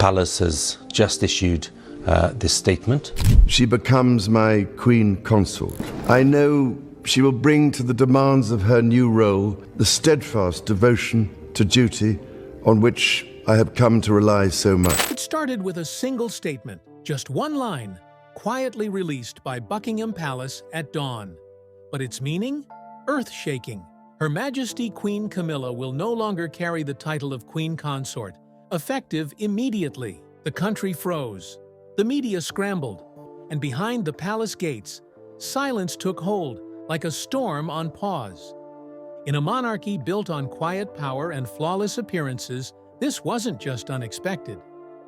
palace has just issued this statement. She becomes my Queen Consort. I know she will bring to the demands of her new role the steadfast devotion to duty on which I have come to rely so much. It started with a single statement, just one line, quietly released by Buckingham Palace at dawn. But its meaning? Earth-shaking. Her Majesty Queen Camilla will no longer carry the title of Queen Consort, effective immediately. The country froze. The media scrambled. And behind the palace gates, silence took hold, like a storm on pause. In a monarchy built on quiet power and flawless appearances, this wasn't just unexpected.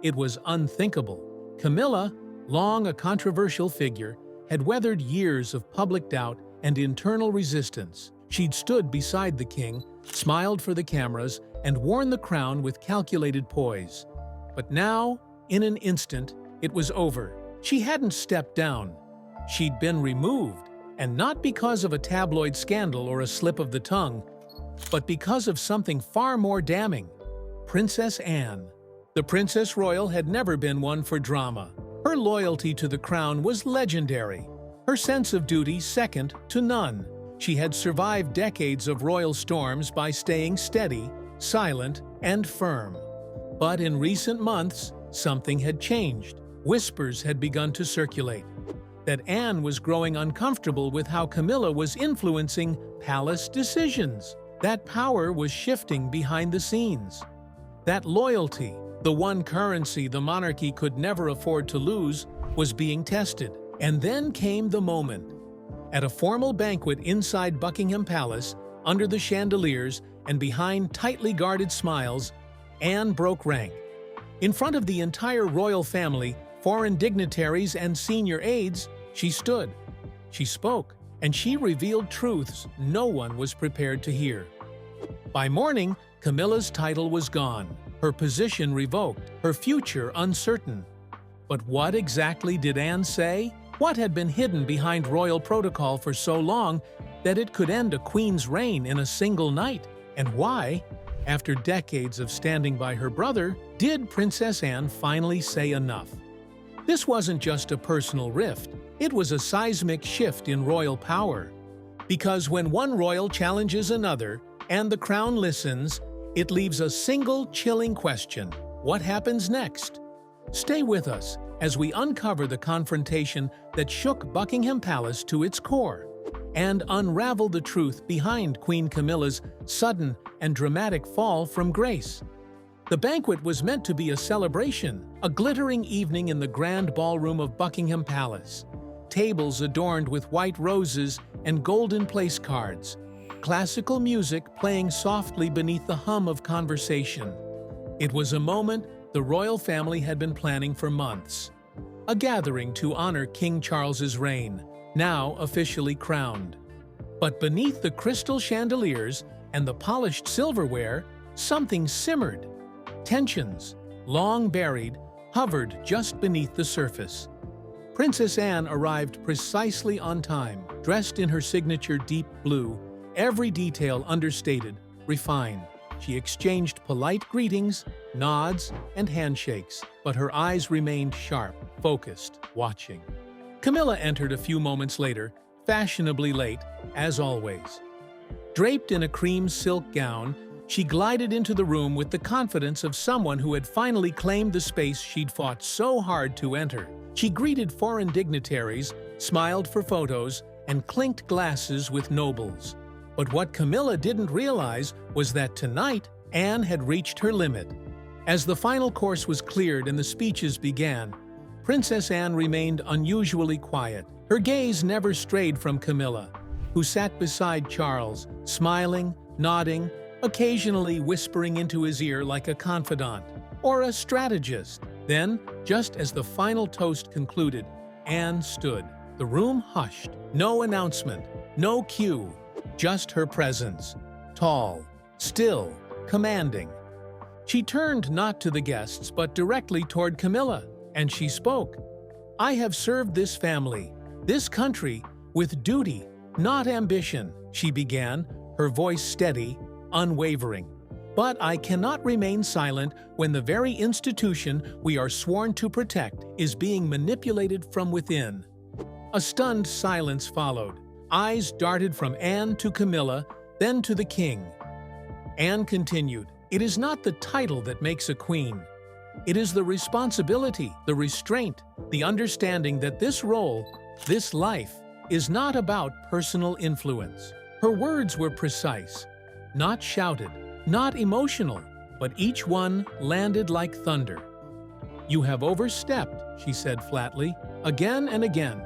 It was unthinkable. Camilla, long a controversial figure, had weathered years of public doubt and internal resistance. She'd stood beside the king, smiled for the cameras, and worn the crown with calculated poise. But now, in an instant, it was over. She hadn't stepped down. She'd been removed, and not because of a tabloid scandal or a slip of the tongue, but because of something far more damning. Princess Anne. The Princess Royal had never been one for drama. Her loyalty to the crown was legendary. Her sense of duty second to none. She had survived decades of royal storms by staying steady, silent, and firm. But in recent months, something had changed. Whispers had begun to circulate that Anne was growing uncomfortable with how Camilla was influencing palace decisions. That power was shifting behind the scenes. That loyalty, the one currency the monarchy could never afford to lose, was being tested. And then came the moment. At a formal banquet inside Buckingham Palace, under the chandeliers and behind tightly guarded smiles, Anne broke rank. In front of the entire royal family, foreign dignitaries and senior aides, she stood. She spoke, and she revealed truths no one was prepared to hear. By morning, Camilla's title was gone, her position revoked, her future uncertain. But what exactly did Anne say? What had been hidden behind royal protocol for so long that it could end a queen's reign in a single night? And why, after decades of standing by her brother, did Princess Anne finally say enough? This wasn't just a personal rift, it was a seismic shift in royal power. Because when one royal challenges another, and the crown listens, it leaves a single chilling question: what happens next? Stay with us as we uncover the confrontation that shook Buckingham Palace to its core, and unravel the truth behind Queen Camilla's sudden and dramatic fall from grace. The banquet was meant to be a celebration, a glittering evening in the grand ballroom of Buckingham Palace. Tables adorned with white roses and golden place cards, classical music playing softly beneath the hum of conversation. It was a moment the royal family had been planning for months. A gathering to honor King Charles's reign, now officially crowned. But beneath the crystal chandeliers and the polished silverware, something simmered. Tensions, long buried, hovered just beneath the surface. Princess Anne arrived precisely on time, dressed in her signature deep blue, every detail understated, refined. She exchanged polite greetings, nods, and handshakes, but her eyes remained sharp, focused, watching. Camilla entered a few moments later, fashionably late, as always. Draped in a cream silk gown, she glided into the room with the confidence of someone who had finally claimed the space she'd fought so hard to enter. She greeted foreign dignitaries, smiled for photos, and clinked glasses with nobles. But what Camilla didn't realize was that tonight, Anne had reached her limit. As the final course was cleared and the speeches began, Princess Anne remained unusually quiet. Her gaze never strayed from Camilla, who sat beside Charles, smiling, nodding, occasionally whispering into his ear like a confidant or a strategist. Then, just as the final toast concluded, Anne stood. The room hushed. No announcement, no cue, just her presence. Tall, still, commanding. She turned not to the guests but directly toward Camilla, and she spoke. "I have served this family, this country, with duty, not ambition," she began, her voice steady, unwavering. But I cannot remain silent when the very institution we are sworn to protect is being manipulated from within." A stunned silence followed. Eyes darted from Anne to Camilla, then to the king. Anne continued, "It is not the title that makes a queen. It is the responsibility, the restraint, the understanding that this role, this life, is not about personal influence." Her words were precise, not shouted, not emotional, but each one landed like thunder. "You have overstepped," she said flatly, "again and again,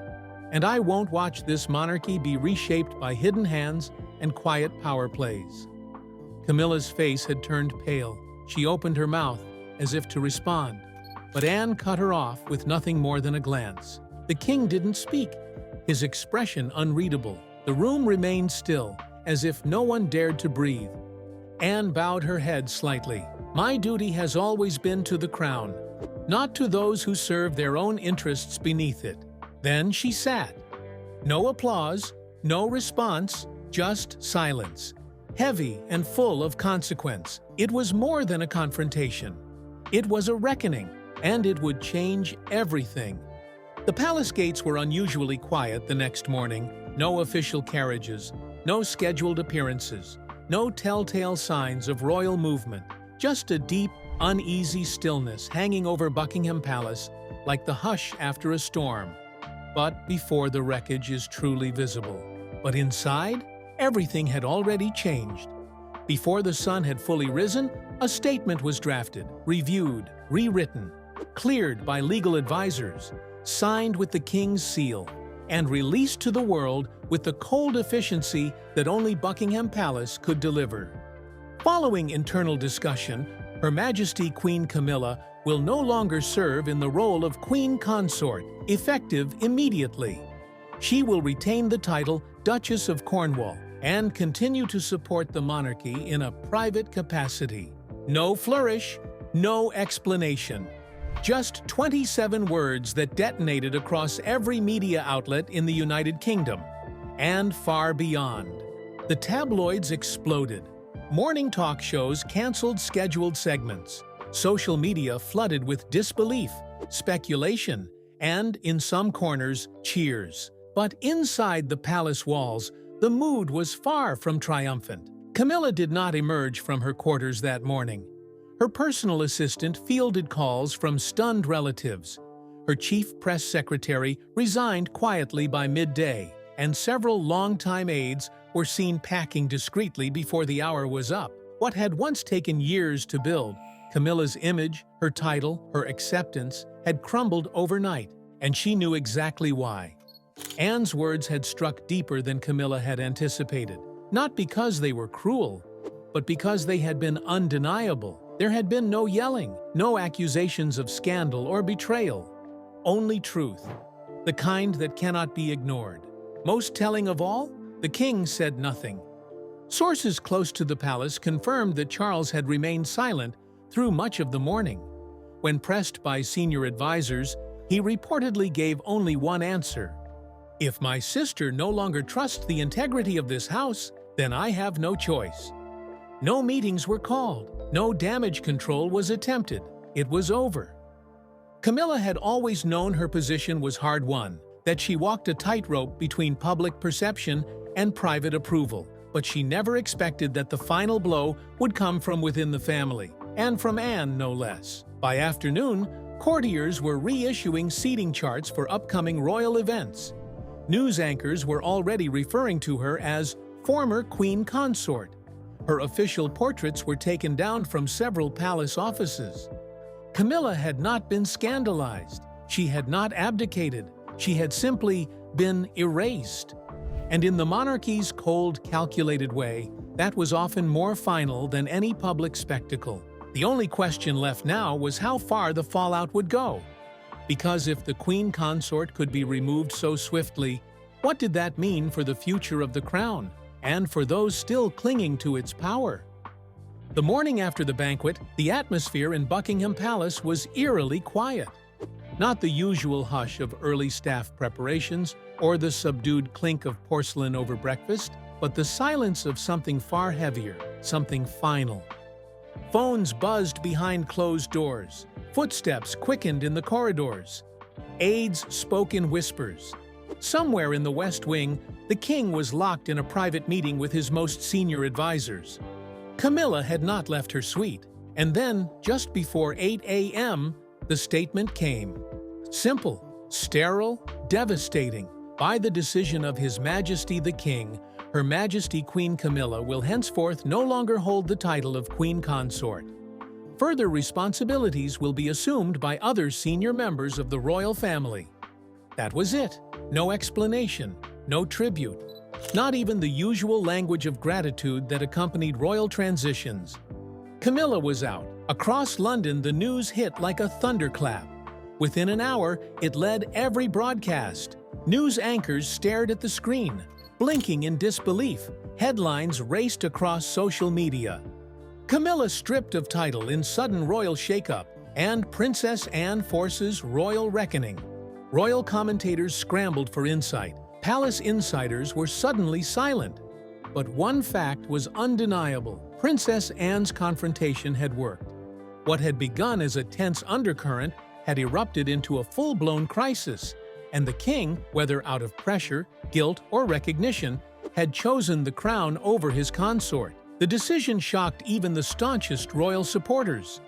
and I won't watch this monarchy be reshaped by hidden hands and quiet power plays." Camilla's face had turned pale. She opened her mouth as if to respond, but Anne cut her off with nothing more than a glance. The king didn't speak, his expression unreadable. The room remained still, as if no one dared to breathe. Anne bowed her head slightly. "My duty has always been to the crown, not to those who serve their own interests beneath it." Then she sat. No applause, no response, just silence. Heavy and full of consequence. It was more than a confrontation. It was a reckoning, and it would change everything. The palace gates were unusually quiet the next morning. No official carriages, no scheduled appearances, no telltale signs of royal movement. Just a deep, uneasy stillness hanging over Buckingham Palace like the hush after a storm. But before the wreckage is truly visible. But inside, everything had already changed. Before the sun had fully risen, a statement was drafted, reviewed, rewritten, cleared by legal advisors, signed with the king's seal, and released to the world with the cold efficiency that only Buckingham Palace could deliver. Following internal discussion, Her Majesty Queen Camilla will no longer serve in the role of Queen Consort, effective immediately. She will retain the title Duchess of Cornwall and continue to support the monarchy in a private capacity. No flourish, no explanation. Just 27 words that detonated across every media outlet in the United Kingdom and far beyond. The tabloids exploded. Morning talk shows canceled scheduled segments. Social media flooded with disbelief, speculation, and, in some corners, cheers. But inside the palace walls, the mood was far from triumphant. Camilla did not emerge from her quarters that morning. Her personal assistant fielded calls from stunned relatives. Her chief press secretary resigned quietly by midday, and several longtime aides were seen packing discreetly before the hour was up. What had once taken years to build, Camilla's image, her title, her acceptance, had crumbled overnight, and she knew exactly why. Anne's words had struck deeper than Camilla had anticipated, not because they were cruel, but because they had been undeniable. There had been no yelling, no accusations of scandal or betrayal, only truth, the kind that cannot be ignored. Most telling of all, the king said nothing. Sources close to the palace confirmed that Charles had remained silent through much of the morning. When pressed by senior advisors, he reportedly gave only one answer: "If my sister no longer trusts the integrity of this house, then I have no choice." No meetings were called. No damage control was attempted. It was over. Camilla had always known her position was hard-won, that she walked a tightrope between public perception and private approval. But she never expected that the final blow would come from within the family, and from Anne no less. By afternoon, courtiers were reissuing seating charts for upcoming royal events. News anchors were already referring to her as former Queen Consort. Her official portraits were taken down from several palace offices. Camilla had not been scandalized. She had not abdicated. She had simply been erased. And in the monarchy's cold, calculated way, that was often more final than any public spectacle. The only question left now was how far the fallout would go. Because if the Queen Consort could be removed so swiftly, what did that mean for the future of the crown, and for those still clinging to its power? The morning after the banquet, the atmosphere in Buckingham Palace was eerily quiet. Not the usual hush of early staff preparations or the subdued clink of porcelain over breakfast, but the silence of something far heavier, something final. Phones buzzed behind closed doors. Footsteps quickened in the corridors. Aides spoke in whispers. Somewhere in the West Wing, the king was locked in a private meeting with his most senior advisors. Camilla had not left her suite, and then, just before 8 a.m., the statement came. Simple, sterile, devastating. By the decision of His Majesty the King, Her Majesty Queen Camilla will henceforth no longer hold the title of Queen Consort. Further responsibilities will be assumed by other senior members of the royal family. That was it. No explanation, no tribute, not even the usual language of gratitude that accompanied royal transitions. Camilla was out. Across London, the news hit like a thunderclap. Within an hour, it led every broadcast. News anchors stared at the screen, blinking in disbelief. Headlines raced across social media. Camilla stripped of title in sudden royal shakeup, and Princess Anne forces royal reckoning. Royal commentators scrambled for insight. Palace insiders were suddenly silent. But one fact was undeniable. Princess Anne's confrontation had worked. What had begun as a tense undercurrent had erupted into a full-blown crisis, and the king, whether out of pressure, guilt, or recognition, had chosen the crown over his consort. The decision shocked even the staunchest royal supporters.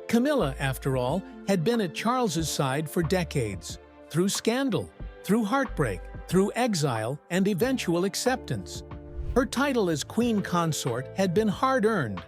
Camilla, after all, had been at Charles's side for decades, through scandal, through heartbreak, through exile, and eventual acceptance. Her title as Queen Consort had been hard-earned,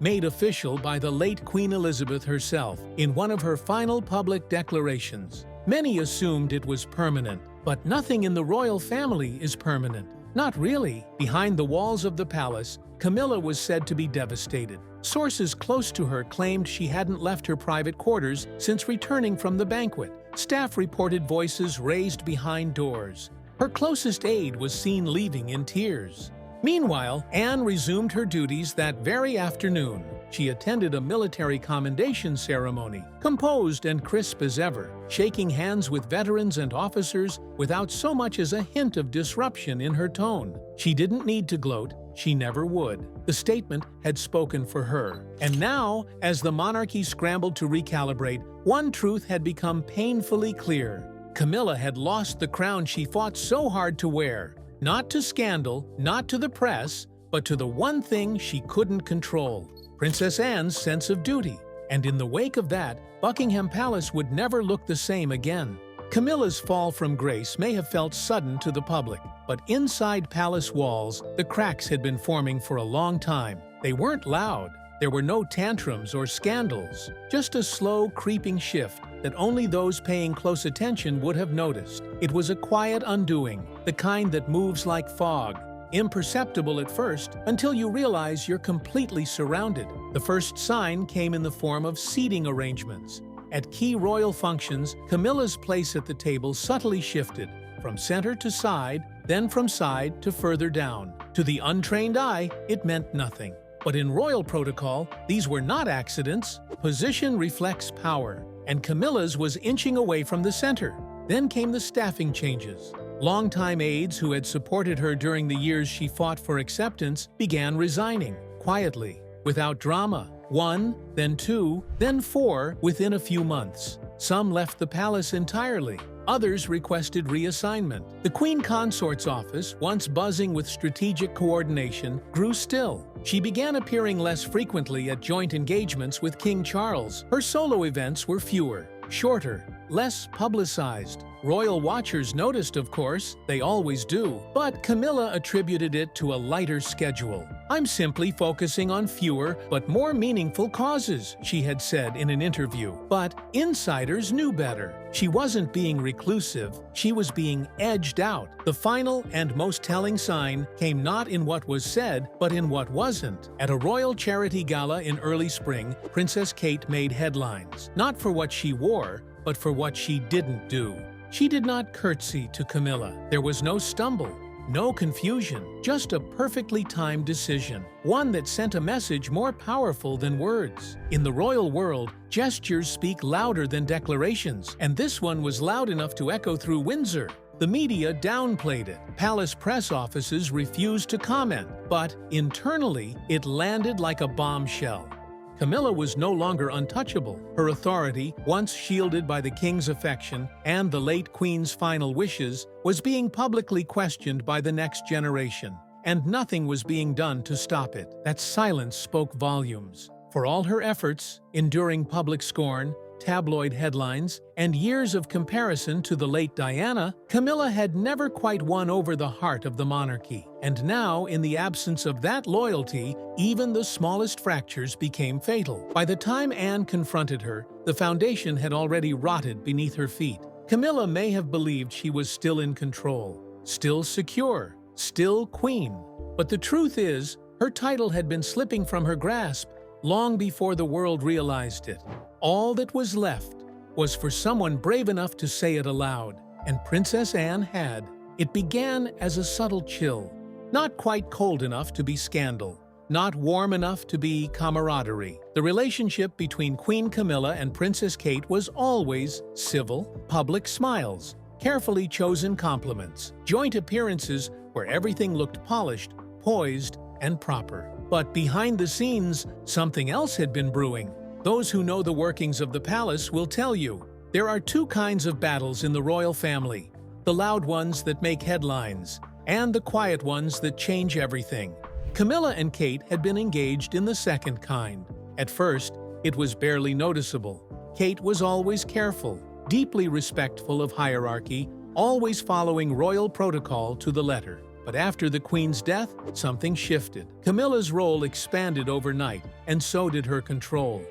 made official by the late Queen Elizabeth herself in one of her final public declarations. Many assumed it was permanent, but nothing in the royal family is permanent. Not really. Behind the walls of the palace, Camilla was said to be devastated. Sources close to her claimed she hadn't left her private quarters since returning from the banquet. Staff reported voices raised behind doors. Her closest aide was seen leaving in tears. Meanwhile, Anne resumed her duties that very afternoon. She attended a military commendation ceremony, composed and crisp as ever, shaking hands with veterans and officers without so much as a hint of disruption in her tone. She didn't need to gloat. She never would. The statement had spoken for her. And now, as the monarchy scrambled to recalibrate, one truth had become painfully clear. Camilla had lost the crown she fought so hard to wear. Not to scandal, not to the press, but to the one thing she couldn't control: Princess Anne's sense of duty. And in the wake of that, Buckingham Palace would never look the same again. Camilla's fall from grace may have felt sudden to the public, but inside palace walls, the cracks had been forming for a long time. They weren't loud. There were no tantrums or scandals, just a slow, creeping shift that only those paying close attention would have noticed. It was a quiet undoing, the kind that moves like fog, imperceptible at first until you realize you're completely surrounded. The first sign came in the form of seating arrangements. At key royal functions, Camilla's place at the table subtly shifted, from center to side, then from side to further down. To the untrained eye, it meant nothing. But in royal protocol, these were not accidents. Position reflects power, and Camilla's was inching away from the center. Then came the staffing changes. Longtime aides who had supported her during the years she fought for acceptance began resigning, quietly, without drama. 1, then 2, then 4 within a few months. Some left the palace entirely. Others requested reassignment. The Queen Consort's office, once buzzing with strategic coordination, grew still. She began appearing less frequently at joint engagements with King Charles. Her solo events were fewer, shorter, less publicized. Royal watchers noticed, of course, they always do, but Camilla attributed it to a lighter schedule. "I'm simply focusing on fewer but more meaningful causes," she had said in an interview. But insiders knew better. She wasn't being reclusive, she was being edged out. The final and most telling sign came not in what was said, but in what wasn't. At a royal charity gala in early spring, Princess Kate made headlines, not for what she wore, but for what she didn't do. She did not curtsy to Camilla. There was no stumble, no confusion, just a perfectly timed decision, one that sent a message more powerful than words. In the royal world, gestures speak louder than declarations, and this one was loud enough to echo through Windsor. The media downplayed it. Palace press offices refused to comment, but internally, it landed like a bombshell. Camilla was no longer untouchable. Her authority, once shielded by the king's affection and the late queen's final wishes, was being publicly questioned by the next generation, and nothing was being done to stop it. That silence spoke volumes. For all her efforts, enduring public scorn, tabloid headlines, and years of comparison to the late Diana, Camilla had never quite won over the heart of the monarchy. And now, in the absence of that loyalty, even the smallest fractures became fatal. By the time Anne confronted her, the foundation had already rotted beneath her feet. Camilla may have believed she was still in control, still secure, still queen. But the truth is, her title had been slipping from her grasp long before the world realized it. All that was left was for someone brave enough to say it aloud, and Princess Anne had. It began as a subtle chill, not quite cold enough to be scandal, not warm enough to be camaraderie. The relationship between Queen Camilla and Princess Kate was always civil, public smiles, carefully chosen compliments, joint appearances where everything looked polished, poised, and proper. But behind the scenes, something else had been brewing. Those who know the workings of the palace will tell you. There are two kinds of battles in the royal family: the loud ones that make headlines, and the quiet ones that change everything. Camilla and Kate had been engaged in the second kind. At first, it was barely noticeable. Kate was always careful, deeply respectful of hierarchy, always following royal protocol to the letter. But after the Queen's death, something shifted. Camilla's role expanded overnight, and so did her control.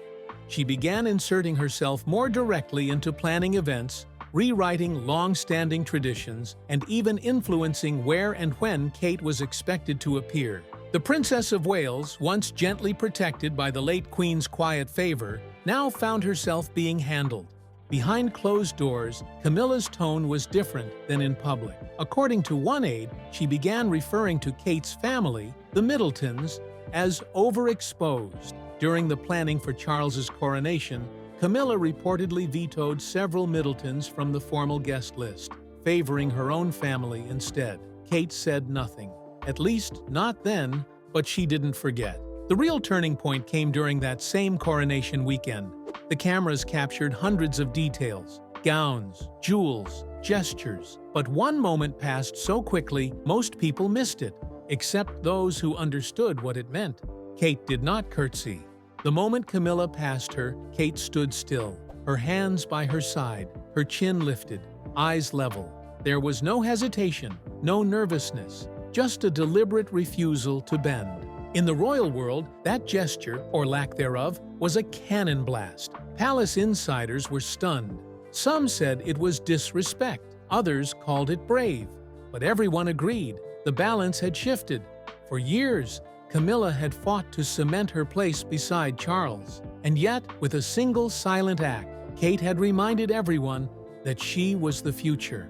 She began inserting herself more directly into planning events, rewriting long-standing traditions, and even influencing where and when Kate was expected to appear. The Princess of Wales, once gently protected by the late Queen's quiet favor, now found herself being handled. Behind closed doors, Camilla's tone was different than in public. According to one aide, she began referring to Kate's family, the Middletons, as overexposed. During the planning for Charles's coronation, Camilla reportedly vetoed several Middletons from the formal guest list, favoring her own family instead. Kate said nothing. At least, not then, but she didn't forget. The real turning point came during that same coronation weekend. The cameras captured hundreds of details: gowns, jewels, gestures. But one moment passed so quickly, most people missed it, except those who understood what it meant. Kate did not curtsy. The moment Camilla passed her, Kate stood still, her hands by her side, her chin lifted, eyes level. There was no hesitation, no nervousness, just a deliberate refusal to bend. In the royal world, that gesture, or lack thereof, was a cannon blast. Palace insiders were stunned. Some said it was disrespect, others called it brave. But everyone agreed, the balance had shifted. For years, Camilla had fought to cement her place beside Charles. And yet, with a single silent act, Kate had reminded everyone that she was the future.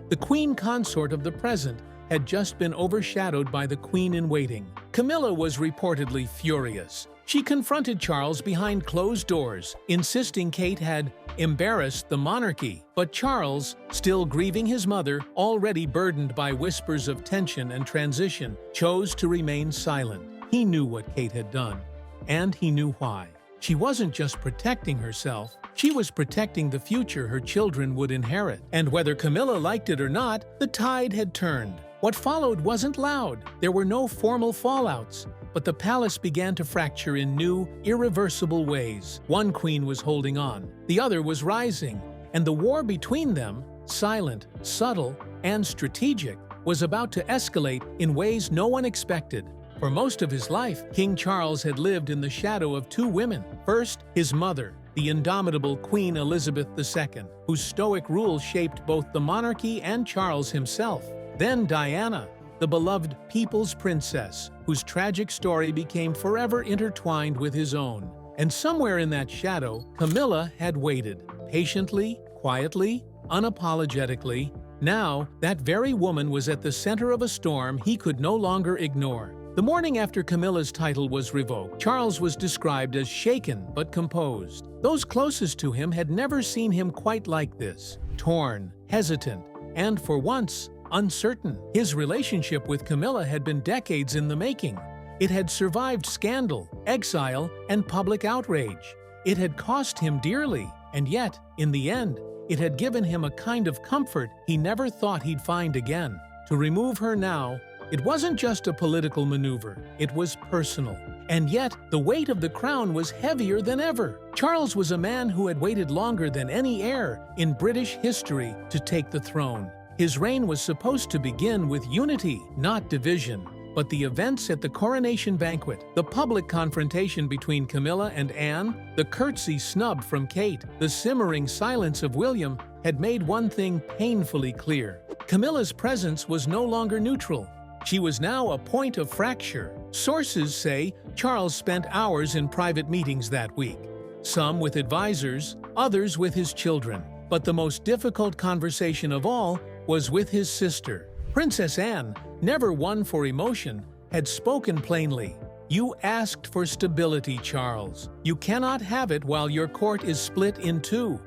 The Queen Consort of the present had just been overshadowed by the Queen-in-Waiting. Camilla was reportedly furious. She confronted Charles behind closed doors, insisting Kate had embarrassed the monarchy. But Charles, still grieving his mother, already burdened by whispers of tension and transition, chose to remain silent. He knew what Kate had done, and he knew why. She wasn't just protecting herself, she was protecting the future her children would inherit. And whether Camilla liked it or not, the tide had turned. What followed wasn't loud. There were no formal fallouts, but the palace began to fracture in new, irreversible ways. One queen was holding on, the other was rising, and the war between them, silent, subtle, and strategic, was about to escalate in ways no one expected. For most of his life, King Charles had lived in the shadow of two women. First, his mother, the indomitable Queen Elizabeth II, whose stoic rule shaped both the monarchy and Charles himself. Then Diana, the beloved people's princess, whose tragic story became forever intertwined with his own. And somewhere in that shadow, Camilla had waited, patiently, quietly, unapologetically. Now, that very woman was at the center of a storm he could no longer ignore. The morning after Camilla's title was revoked, Charles was described as shaken but composed. Those closest to him had never seen him quite like this, torn, hesitant, and for once, uncertain. His relationship with Camilla had been decades in the making. It had survived scandal, exile, and public outrage. It had cost him dearly, and yet, in the end, it had given him a kind of comfort he never thought he'd find again. To remove her now, it wasn't just a political maneuver, it was personal. And yet, the weight of the crown was heavier than ever. Charles was a man who had waited longer than any heir in British history to take the throne. His reign was supposed to begin with unity, not division. But the events at the coronation banquet, the public confrontation between Camilla and Anne, the curtsy snub from Kate, the simmering silence of William, had made one thing painfully clear. Camilla's presence was no longer neutral. She was now a point of fracture. Sources say Charles spent hours in private meetings that week, some with advisors, others with his children. But the most difficult conversation of all was with his sister. Princess Anne, never one for emotion, had spoken plainly. "You asked for stability, Charles. You cannot have it while your court is split in two."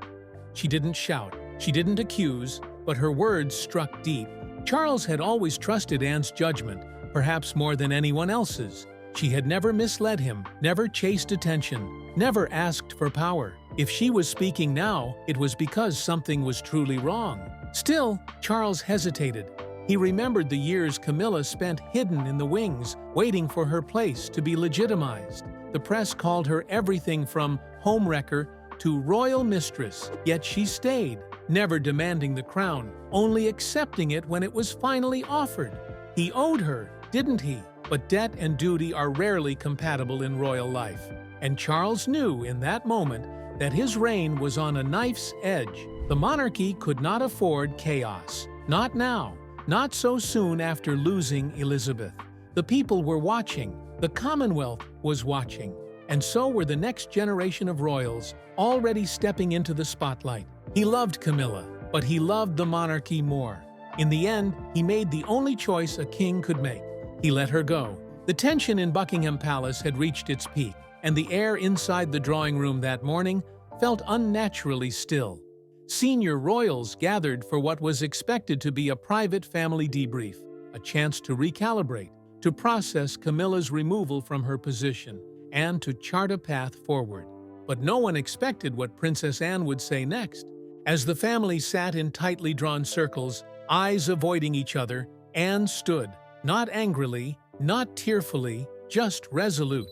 She didn't shout, she didn't accuse, but her words struck deep. Charles had always trusted Anne's judgment, perhaps more than anyone else's. She had never misled him, never chased attention, never asked for power. If she was speaking now, it was because something was truly wrong. Still, Charles hesitated. He remembered the years Camilla spent hidden in the wings, waiting for her place to be legitimized. The press called her everything from homewrecker to royal mistress, yet she stayed, never demanding the crown, only accepting it when it was finally offered. He owed her, didn't he? But debt and duty are rarely compatible in royal life. And Charles knew in that moment that his reign was on a knife's edge. The monarchy could not afford chaos. Not now. Not so soon after losing Elizabeth. The people were watching, the Commonwealth was watching, and so were the next generation of royals, already stepping into the spotlight. He loved Camilla, but he loved the monarchy more. In the end, he made the only choice a king could make. He let her go. The tension in Buckingham Palace had reached its peak, and the air inside the drawing room that morning felt unnaturally still. Senior royals gathered for what was expected to be a private family debrief, a chance to recalibrate, to process Camilla's removal from her position, and to chart a path forward. But no one expected what Princess Anne would say next. As the family sat in tightly drawn circles, eyes avoiding each other, Anne stood, not angrily, not tearfully, just resolute.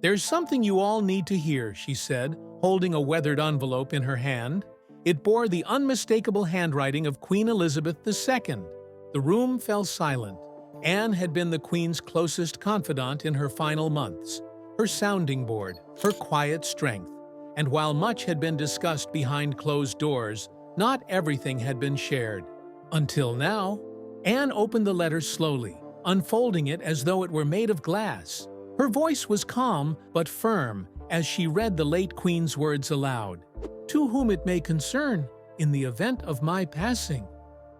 "There's something you all need to hear," she said, holding a weathered envelope in her hand. It bore the unmistakable handwriting of Queen Elizabeth II. The room fell silent. Anne had been the Queen's closest confidant in her final months, her sounding board, her quiet strength. And while much had been discussed behind closed doors, not everything had been shared. Until now. Anne opened the letter slowly, unfolding it as though it were made of glass. Her voice was calm but firm as she read the late Queen's words aloud. "To whom it may concern, in the event of my passing."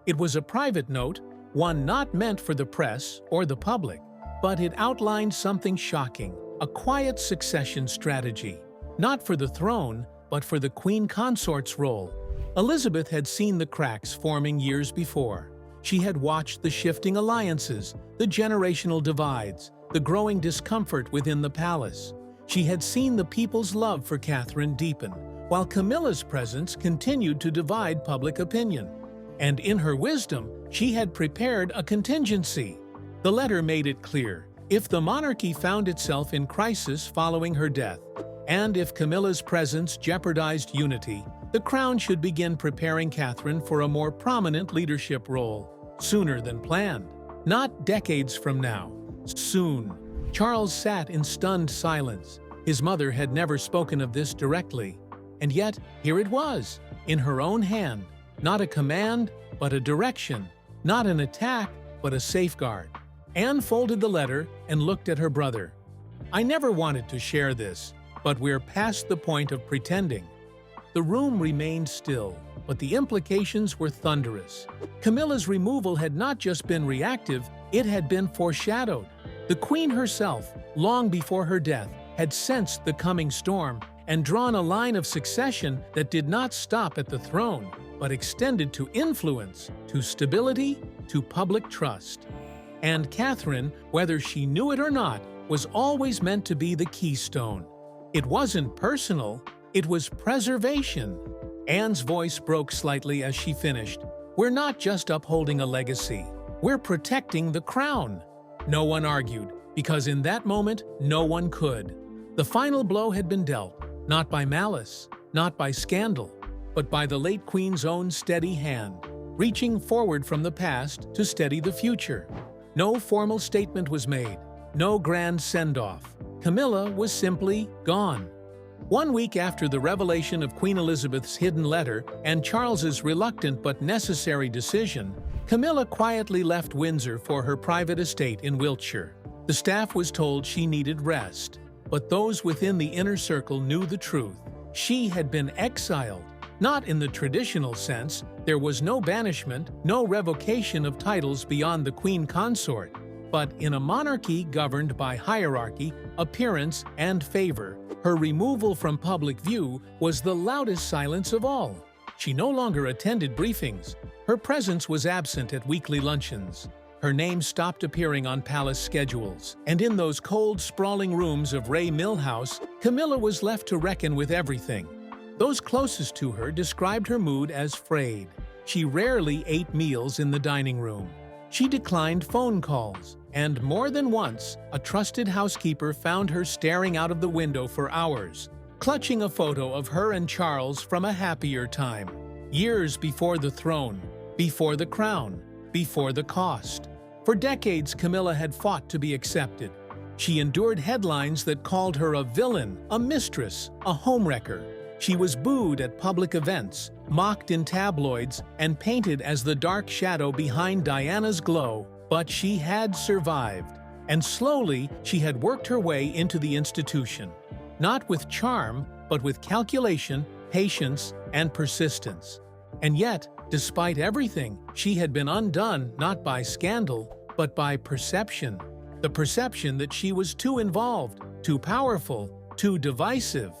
It was a private note, one not meant for the press or the public, but it outlined something shocking, a quiet succession strategy, not for the throne, but for the Queen Consort's role. Elizabeth had seen the cracks forming years before. She had watched the shifting alliances, the generational divides, the growing discomfort within the palace. She had seen the people's love for Catherine deepen, while Camilla's presence continued to divide public opinion. And in her wisdom, she had prepared a contingency. The letter made it clear, if the monarchy found itself in crisis following her death, and if Camilla's presence jeopardized unity, the crown should begin preparing Catherine for a more prominent leadership role, sooner than planned. Not decades from now. Soon. Charles sat in stunned silence. His mother had never spoken of this directly. And yet, here it was, in her own hand. Not a command, but a direction. Not an attack, but a safeguard. Anne folded the letter and looked at her brother. "I never wanted to share this, but we're past the point of pretending." The room remained still, but the implications were thunderous. Camilla's removal had not just been reactive, it had been foreshadowed. The Queen herself, long before her death, had sensed the coming storm and drawn a line of succession that did not stop at the throne, but extended to influence, to stability, to public trust. And Catherine, whether she knew it or not, was always meant to be the keystone. It wasn't personal, it was preservation. Anne's voice broke slightly as she finished. We're not just upholding a legacy, we're protecting the crown. No one argued, because in that moment, no one could. The final blow had been dealt, not by malice, not by scandal, but by the late Queen's own steady hand, reaching forward from the past to steady the future. No formal statement was made, no grand send-off. Camilla was simply gone. 1 week after the revelation of Queen Elizabeth's hidden letter and Charles's reluctant but necessary decision, Camilla quietly left Windsor for her private estate in Wiltshire. The staff was told she needed rest, but those within the inner circle knew the truth. She had been exiled. Not in the traditional sense, there was no banishment, no revocation of titles beyond the Queen Consort, but in a monarchy governed by hierarchy, appearance, and favor, her removal from public view was the loudest silence of all. She no longer attended briefings. Her presence was absent at weekly luncheons. Her name stopped appearing on palace schedules, and in those cold, sprawling rooms of Ray Mill House, Camilla was left to reckon with everything. Those closest to her described her mood as frayed. She rarely ate meals in the dining room. She declined phone calls, and more than once, a trusted housekeeper found her staring out of the window for hours, clutching a photo of her and Charles from a happier time. Years before the throne, before the crown, before the cost. For decades, Camilla had fought to be accepted. She endured headlines that called her a villain, a mistress, a homewrecker. She was booed at public events, mocked in tabloids, and painted as the dark shadow behind Diana's glow. But she had survived, and slowly she had worked her way into the institution. Not with charm, but with calculation, patience, and persistence. And yet, despite everything, she had been undone not by scandal, but by perception. The perception that she was too involved, too powerful, too divisive.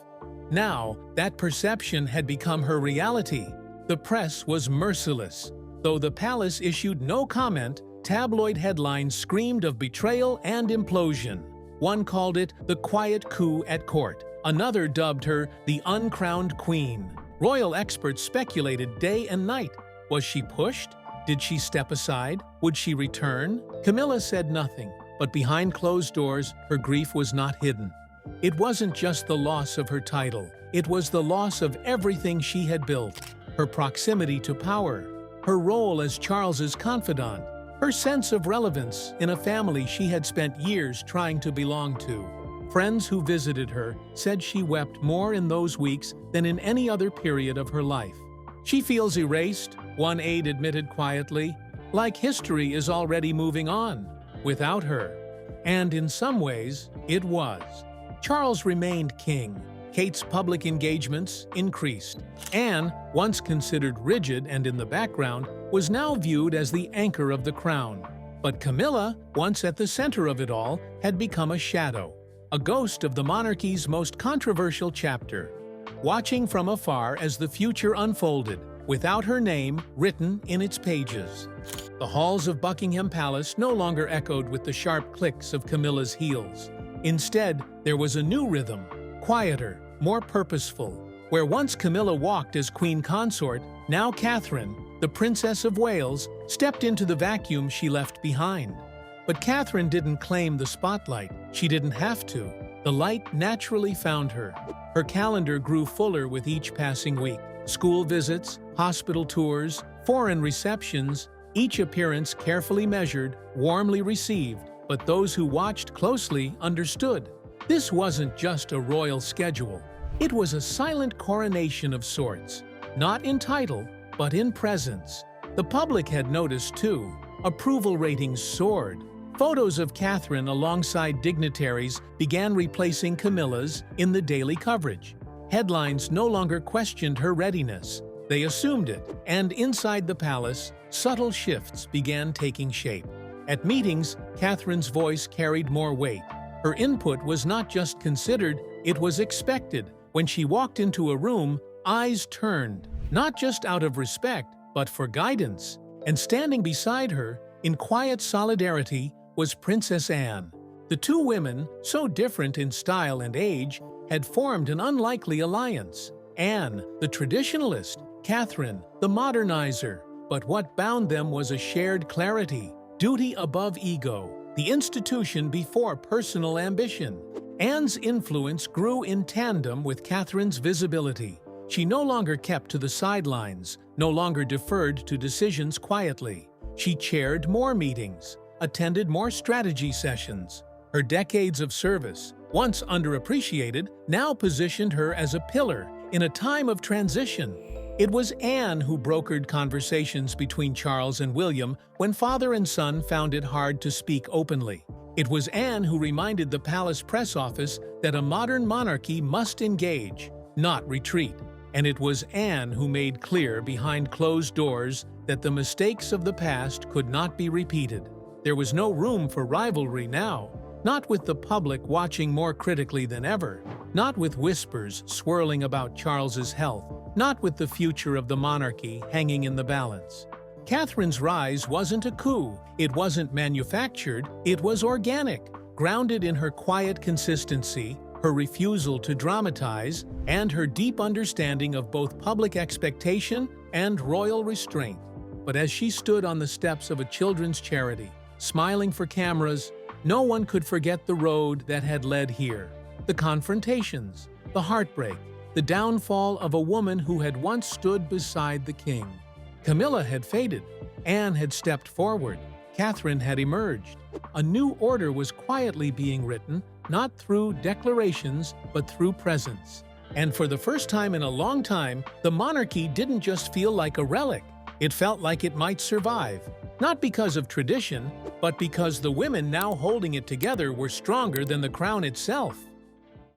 Now, that perception had become her reality. The press was merciless. Though the palace issued no comment, tabloid headlines screamed of betrayal and implosion. One called it the quiet coup at court. Another dubbed her the uncrowned queen. Royal experts speculated day and night. Was she pushed? Did she step aside? Would she return? Camilla said nothing, but behind closed doors, her grief was not hidden. It wasn't just the loss of her title. It was the loss of everything she had built. Her proximity to power, her role as Charles's confidant, her sense of relevance in a family she had spent years trying to belong to. Friends who visited her said she wept more in those weeks than in any other period of her life. She feels erased, one aide admitted quietly, like history is already moving on, without her. And in some ways, it was. Charles remained king. Kate's public engagements increased. Anne, once considered rigid and in the background, was now viewed as the anchor of the crown. But Camilla, once at the center of it all, had become a shadow, a ghost of the monarchy's most controversial chapter, watching from afar as the future unfolded, without her name written in its pages. The halls of Buckingham Palace no longer echoed with the sharp clicks of Camilla's heels. Instead, there was a new rhythm, quieter, more purposeful. Where once Camilla walked as Queen Consort, now Catherine, the Princess of Wales, stepped into the vacuum she left behind. But Catherine didn't claim the spotlight. She didn't have to. The light naturally found her. Her calendar grew fuller with each passing week. School visits, hospital tours, foreign receptions, each appearance carefully measured, warmly received. But those who watched closely understood. This wasn't just a royal schedule. It was a silent coronation of sorts, not in title, but in presence. The public had noticed too. Approval ratings soared. Photos of Catherine alongside dignitaries began replacing Camilla's in the daily coverage. Headlines no longer questioned her readiness. They assumed it, and inside the palace, subtle shifts began taking shape. At meetings, Catherine's voice carried more weight. Her input was not just considered, it was expected. When she walked into a room, eyes turned, not just out of respect, but for guidance. And standing beside her, in quiet solidarity, was Princess Anne. The two women, so different in style and age, had formed an unlikely alliance. Anne, the traditionalist, Catherine, the modernizer. But what bound them was a shared clarity, duty above ego, the institution before personal ambition. Anne's influence grew in tandem with Catherine's visibility. She no longer kept to the sidelines, no longer deferred to decisions quietly. She chaired more meetings, attended more strategy sessions. Her decades of service, once underappreciated, now positioned her as a pillar in a time of transition. It was Anne who brokered conversations between Charles and William when father and son found it hard to speak openly. It was Anne who reminded the palace press office that a modern monarchy must engage, not retreat. And it was Anne who made clear behind closed doors that the mistakes of the past could not be repeated. There was no room for rivalry now, not with the public watching more critically than ever, not with whispers swirling about Charles's health, not with the future of the monarchy hanging in the balance. Catherine's rise wasn't a coup, it wasn't manufactured, it was organic, grounded in her quiet consistency, her refusal to dramatize, and her deep understanding of both public expectation and royal restraint. But as she stood on the steps of a children's charity, smiling for cameras, no one could forget the road that had led here. The confrontations, the heartbreak, the downfall of a woman who had once stood beside the king. Camilla had faded. Anne had stepped forward. Catherine had emerged. A new order was quietly being written, not through declarations, but through presence. And for the first time in a long time, the monarchy didn't just feel like a relic. It felt like it might survive, not because of tradition, but because the women now holding it together were stronger than the crown itself.